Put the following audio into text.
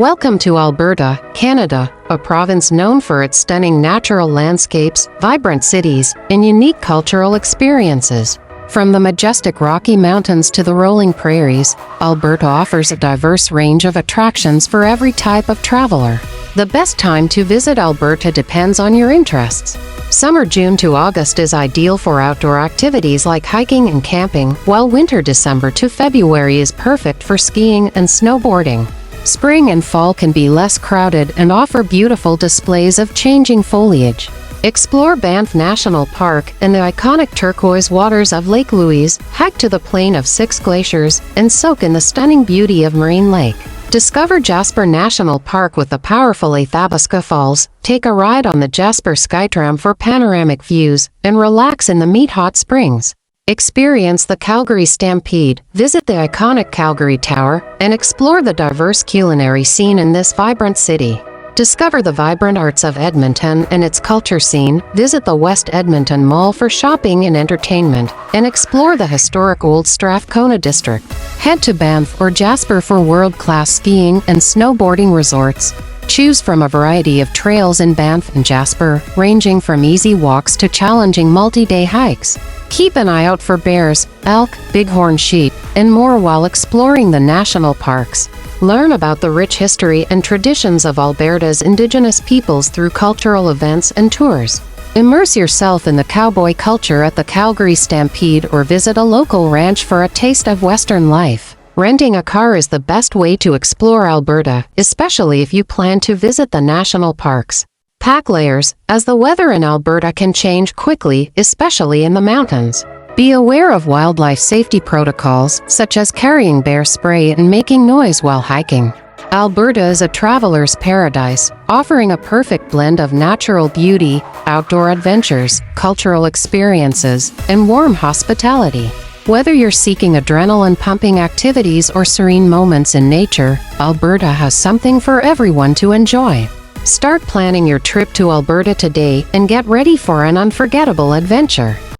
Welcome to Alberta, Canada, a province known for its stunning natural landscapes, vibrant cities, and unique cultural experiences. From the majestic Rocky Mountains to the rolling prairies, Alberta offers a diverse range of attractions for every type of traveler. The best time to visit Alberta depends on your interests. Summer June to August is ideal for outdoor activities like hiking and camping, while winter December to February is perfect for skiing and snowboarding. Spring and fall can be less crowded and offer beautiful displays of changing foliage. Explore Banff National Park and the iconic turquoise waters of Lake Louise, hike to the Plain of Six Glaciers, and soak in the stunning beauty of Moraine Lake. Discover Jasper National Park with the powerful Athabasca Falls, take a ride on the Jasper SkyTram for panoramic views, and relax in the Miette Hot Springs. Experience the Calgary Stampede, visit the iconic Calgary Tower, and explore the diverse culinary scene in this vibrant city. Discover the vibrant arts of Edmonton and its culture scene, visit the West Edmonton Mall for shopping and entertainment, and explore the historic Old Strathcona district. Head to Banff or Jasper for world-class skiing and snowboarding resorts. Choose from a variety of trails in Banff and Jasper, ranging from easy walks to challenging multi-day hikes. Keep an eye out for bears, elk, bighorn sheep, and more while exploring the national parks. Learn about the rich history and traditions of Alberta's Indigenous peoples through cultural events and tours. Immerse yourself in the cowboy culture at the Calgary Stampede or visit a local ranch for a taste of Western life. Renting a car is the best way to explore Alberta, especially if you plan to visit the national parks. Pack layers, as the weather in Alberta can change quickly, especially in the mountains. Be aware of wildlife safety protocols, such as carrying bear spray and making noise while hiking. Alberta is a traveler's paradise, offering a perfect blend of natural beauty, outdoor adventures, cultural experiences, and warm hospitality. Whether you're seeking adrenaline-pumping activities or serene moments in nature, Alberta has something for everyone to enjoy. Start planning your trip to Alberta today and get ready for an unforgettable adventure.